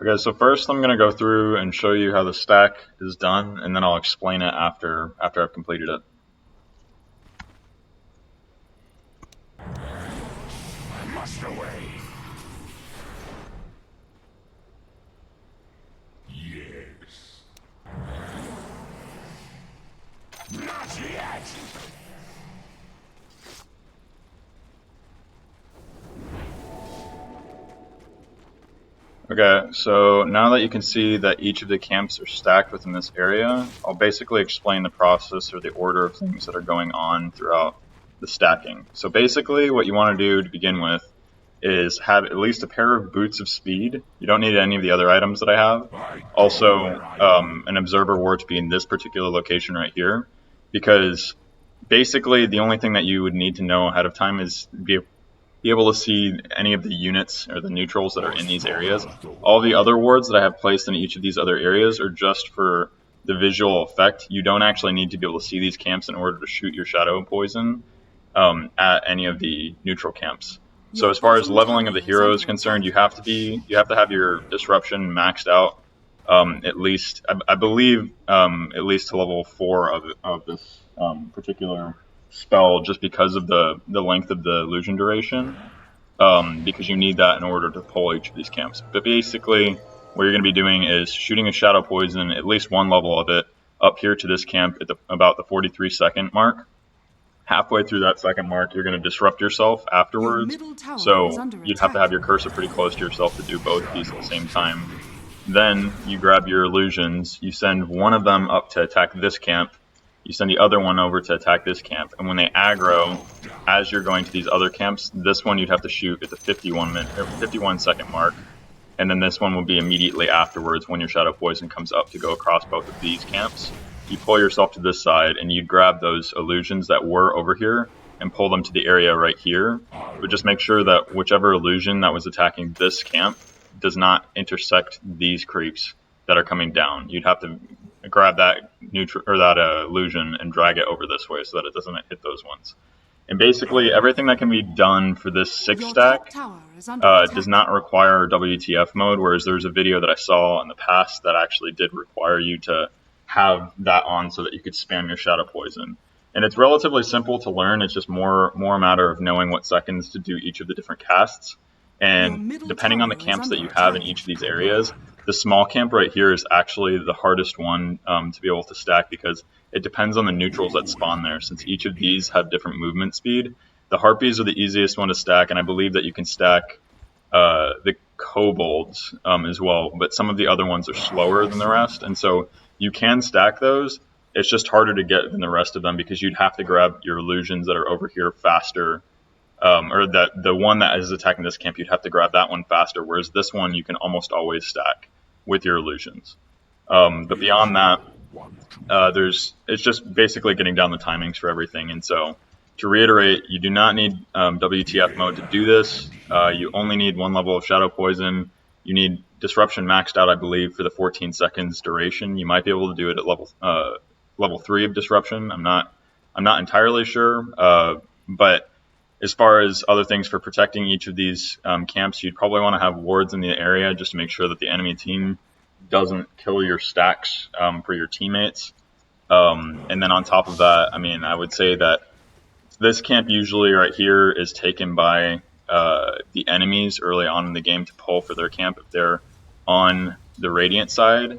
Okay, so first I'm going to go through and show you how the stack is done, and then I'll explain it after I've completed it. I must away. Yes. Not yet. Okay, so now that you can see that each of the camps are stacked within this area, I'll basically explain the process or the order of things that are going on throughout the stacking. So basically what you want to do to begin with is have at least a pair of boots of speed. You don't need any of the other items that I have. Also, an observer ward to be in this particular location right here, because basically the only thing that you would need to know ahead of time is be able to see any of the units or the neutrals that are in these areas. All the other wards that I have placed in each of these other areas are just for the visual effect. You don't actually need to be able to see these camps in order to shoot your shadow poison at any of the neutral camps. So as far as leveling of the hero is concerned, you have to have your disruption maxed out at least, I believe, at least to level 4 of this particular spell, just because of the length of the illusion duration, because you need that in order to pull each of these camps. But basically, what you're going to be doing is shooting a shadow poison, at least one level of it, up here to this camp at about the 43-second mark. Halfway through that second mark, you're going to disrupt yourself afterwards, so you'd have to have your cursor pretty close to yourself to do both of these at the same time. Then you grab your illusions, you send one of them up to attack this camp, you send the other one over to attack this camp, and when they aggro, as you're going to these other camps, this one you'd have to shoot at the 51-second mark, and then this one will be immediately afterwards when your shadow poison comes up to go across both of these camps. You pull yourself to this side, and you grab those illusions that were over here and pull them to the area right here, but just make sure that whichever illusion that was attacking this camp does not intersect these creeps that are coming down. You'd have to grab that illusion and drag it over this way so that it doesn't hit those ones. And basically everything that can be done for this 6 stack does not require WTF mode, whereas there's a video that I saw in the past that actually did require you to have that on so that you could spam your shadow poison. And it's relatively simple to learn. It's just more a matter of knowing what seconds to do each of the different casts. And depending on the camps that you have in each of these areas, the small camp right here is actually the hardest one to be able to stack, because it depends on the neutrals that spawn there. Since each of these have different movement speed, the harpies are the easiest one to stack, and I believe that you can stack the kobolds as well, but some of the other ones are slower than the rest, and so you can stack those. It's just harder to get than the rest of them, because you'd have to grab your illusions that are over here faster, or that the one that is attacking this camp, you'd have to grab that one faster, whereas this one you can almost always stack with your illusions. But beyond that, it's just basically getting down the timings for everything. And so, to reiterate, you do not need WTF mode to do this. You only need one level of shadow poison. You need disruption maxed out, I believe, for the 14 seconds duration. You might be able to do it at level 3 of disruption. I'm not entirely sure, but as far as other things for protecting each of these camps, you'd probably want to have wards in the area just to make sure that the enemy team doesn't kill your stacks for your teammates. And then on top of that, I mean, I would say that this camp usually right here is taken by the enemies early on in the game to pull for their camp if they're on the Radiant side.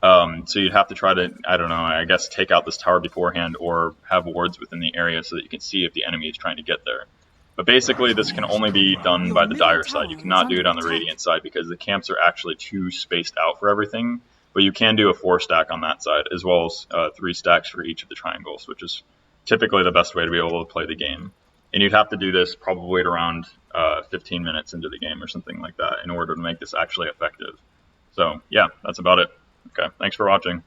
So you'd have to try to, I don't know, I guess take out this tower beforehand, or have wards within the area so that you can see if the enemy is trying to get there. But basically this can only be done by the Dire side. You cannot do it on the Radiant side because the camps are actually too spaced out for everything. But you can do a 4 stack on that side, as well as 3 stacks for each of the triangles, which is typically the best way to be able to play the game. And you'd have to do this probably at around 15 minutes into the game or something like that in order to make this actually effective. So yeah, that's about it. Okay, thanks for watching.